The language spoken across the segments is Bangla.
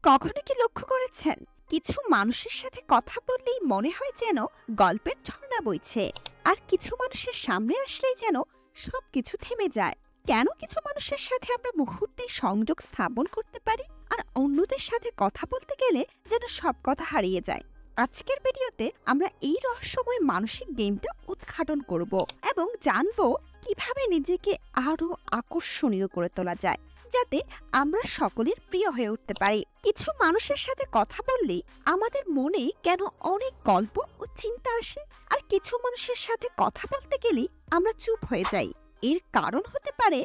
কখনো কি লক্ষ্য করেছেন কিছু মানুষের সাথে কথা বললেই মনে হয় যেন গল্পের ঝর্ণা বইছে, আর কিছু মানুষের সামনে আসলেই যেন সবকিছু থেমে যায়? কেন কিছু মানুষের সাথে আমরা মুহূর্তেই সংযোগ স্থাপন করতে পারি, আর অন্যদের সাথে কথা বলতে গেলে যেন সব কথা হারিয়ে যায়? আজকের ভিডিওতে আমরা এই রহস্যময় মানসিক গেমটা উদ্ঘাটন করব এবং জানবো কিভাবে নিজেকে আরো আকর্ষণীয় করে তোলা যায়, যাতে আমরা সকলের প্রিয় হয়ে উঠতে পারি। কিছু মানুষের সাথে কথা বললেই আমাদের মনে কেন অনেক গল্প ও চিন্তা আসে, আর কিছু মানুষের সাথে কথা বলতে গেলেই আমরা চুপ হয়ে যাই। এর কারণ হতে পারে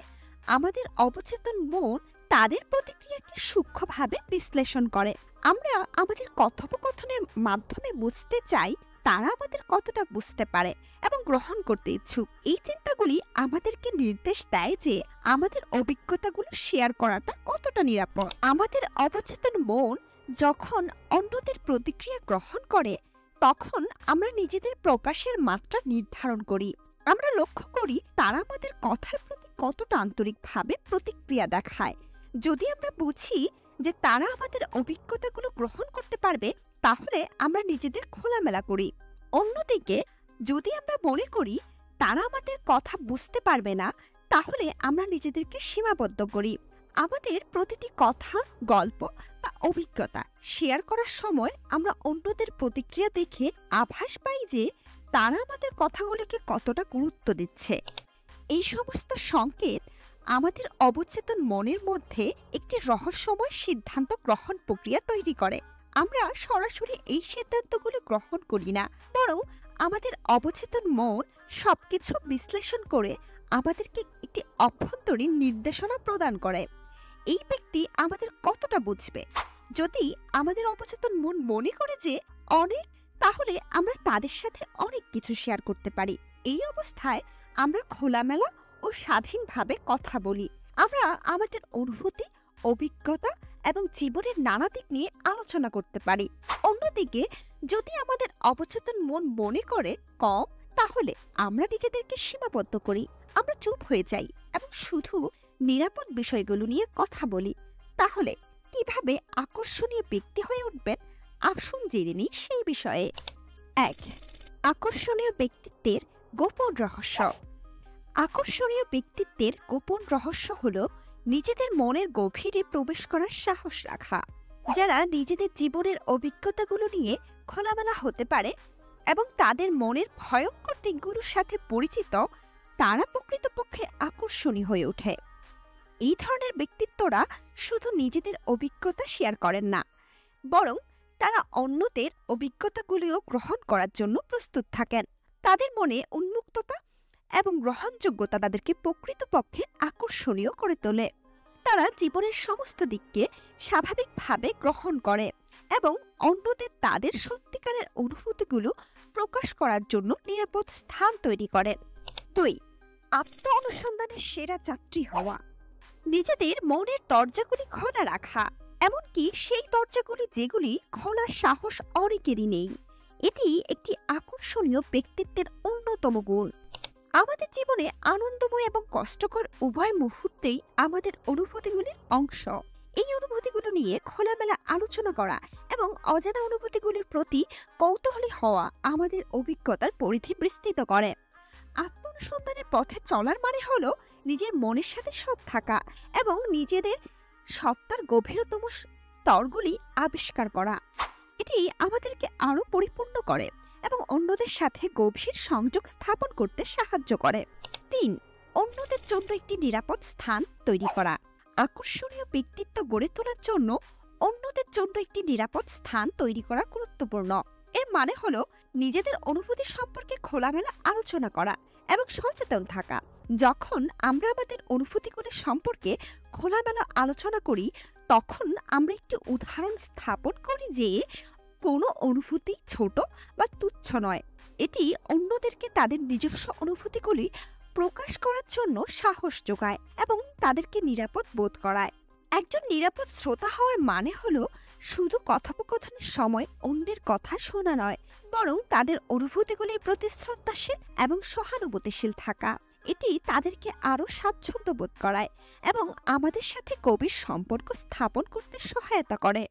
আমাদের অবচেতন মন তাদের প্রতিক্রিয়াকে সূক্ষ্মভাবে বিশ্লেষণ করে। আমরা আমাদের কথোপকথনের মাধ্যমে বুঝতে চাই তারা আমাদের কতটা বুঝতে পারে এবং গ্রহণ করতে ইচ্ছুক। এই চিন্তাগুলি আমাদেরকে নির্দেশ দেয় যে আমাদের অভিজ্ঞতাগুলো শেয়ার করাটা কতটা নিরাপদ। আমাদের অবচেতন মন যখন অন্যদের প্রতিক্রিয়া গ্রহণ করে, তখন আমরা নিজেদের প্রকাশের মাত্রা নির্ধারণ করি। আমরা লক্ষ্য করি তারা আমাদের কথার প্রতি কতটা আন্তরিকভাবে প্রতিক্রিয়া দেখায়। যদি আমরা বুঝি যে তারা আমাদের অভিজ্ঞতাগুলো গ্রহণ করতে পারবে, তাহলে আমরা নিজেদের খোলামেলা করি। অন্যদিকে যদি আমরা মনে করি তারা আমাদের কথা বুঝতে পারবে না, তাহলে আমরা নিজেদেরকে সীমাবদ্ধ করি। আমাদের প্রতিটি কথা, গল্প বা অভিজ্ঞতা শেয়ার করার সময় আমরা অন্যদের প্রতিক্রিয়া দেখে আভাস পাই যে তারা আমাদের কথাগুলোকে কতটা গুরুত্ব দিচ্ছে। এই সমস্ত সংকেত আমাদের অবচেতন মনের মধ্যে একটি রহস্যময় সিদ্ধান্ত গ্রহণ প্রক্রিয়া তৈরি করে। আমরা সরাসরি এই সিদ্ধান্তগুলো গ্রহণ করি না, বরং আমাদের অবচেতন মন সবকিছু বিশ্লেষণ করে আমাদেরকে একটি অভ্যন্তরীণ নির্দেশনা প্রদান করে। এই ব্যক্তি আমাদের কতটা বুঝবে। যদি আমাদের অবচেতন মন মনে করে যে অনেক, তাহলে আমরা তাদের সাথে অনেক কিছু শেয়ার করতে পারি। এই অবস্থায় আমরা খোলামেলা ও স্বাধীনভাবে কথা বলি। আমরা আমাদের অনুভূতি, অভিজ্ঞতা এবং জীবনের নানা দিক নিয়ে আলোচনা করতে পারি। অন্যদিকে যদি আমাদের অবচেতন মন মনে করে কম, তাহলে আমরা নিজেদেরকে সীমাবদ্ধ করি। আমরা চুপ হয়ে যাই এবং শুধু নিরাপদ বিষয়গুলো নিয়ে কথা বলি। তাহলে কিভাবে আকর্ষণীয় ব্যক্তি হয়ে উঠবেন, আসুন জেনে নিই সেই বিষয়ে। 1. আকর্ষণীয় ব্যক্তিত্বের গোপন রহস্য। আকর্ষণীয় ব্যক্তিত্বের গোপন রহস্য হল নিজেদের মনের গভীরে প্রবেশ করার সাহস রাখা। যারা নিজেদের জীবনের অভিজ্ঞতাগুলো নিয়ে খোলামেলা হতে পারে এবং তাদের মনের ভয়ঙ্কর দিকগুলোর সাথে পরিচিত, তারা প্রকৃতপক্ষে আকর্ষণীয় হয়ে ওঠে। এই ধরনের ব্যক্তিত্বরা শুধু নিজেদের অভিজ্ঞতা শেয়ার করেন না, বরং তারা অন্যদের অভিজ্ঞতাগুলিও গ্রহণ করার জন্য প্রস্তুত থাকেন। তাদের মনে উন্মুক্ততা এবং গ্রহণযোগ্যতা তাদেরকে প্রকৃতপক্ষে আকর্ষণীয় করে তোলে। তারা জীবনের সমস্ত দিককে স্বাভাবিকভাবে গ্রহণ করে এবং অন্যদের তাদের সত্যিকারের অনুভূতিগুলো প্রকাশ করার জন্য নিরাপদ স্থান তৈরি করে। 2. আত্ম অনুসন্ধানের সেরা যাত্রী হওয়া। নিজেদের মনের দরজাগুলি খোলা রাখা, এমনকি সেই দরজাগুলি যেগুলি খোলার সাহস অনেকেরই নেই। এটি একটি আকর্ষণীয় ব্যক্তিত্বের অন্যতম গুণ। আমাদের জীবনে আনন্দময় এবং কষ্টকর উভয় মুহূর্তেই আমাদের অনুভূতিগুলির অংশ। এই অনুভূতিগুলো নিয়ে খোলামেলা আলোচনা করা এবং অজানা অনুভূতিগুলির প্রতি কৌতূহলী হওয়া আমাদের অভিজ্ঞতার পরিধি বিস্তৃত করে। আত্মনুসন্ধানের পথে চলার মানে হলো নিজের মনের সাথে সৎ থাকা এবং নিজেদের সত্তার গভীরতম স্তরগুলি আবিষ্কার করা। এটি আমাদেরকে আরো পরিপূর্ণ করে এবং অন্যদের সাথে গভীর সংযোগ স্থাপন করতে সাহায্য করে। 3. অন্যদের জন্য একটি নিরাপদ স্থান তৈরি করা। আকর্ষণীয় ব্যক্তিত্ব গড়ে তোলার জন্য অন্যদের জন্য একটি নিরাপদ স্থান তৈরি করা গুরুত্বপূর্ণ। এর মানে হলো নিজেদের অনুভূতি সম্পর্কে খোলামেলা আলোচনা করা এবং সচেতন থাকা। যখন আমরা আমাদের অনুভূতিগুলি সম্পর্কে খোলামেলা আলোচনা করি, তখন আমরা একটি উদাহরণ স্থাপন করি যে কোনো অনুভূতি ছোট বা তুচ্ছ নয়। এটি অন্যদেরকে তাদের নিজস্ব অনুভূতিগুলি প্রকাশ করার জন্য সাহস যোগায় এবং তাদেরকে নিরাপদ বোধ করায়। একজন নিরাপদ শ্রোতা হওয়ার মানে হলো শুধু কথোপকথনের সময় অন্যের কথা শোনা নয়, বরং তাদের অনুভূতিগুলির প্রতি শ্রদ্ধাশীল এবং সহানুভূতিশীল থাকা। এটি তাদেরকে আরও স্বাচ্ছন্দ্য বোধ করায় এবং আমাদের সাথে গভীর সম্পর্ক স্থাপন করতে সহায়তা করে।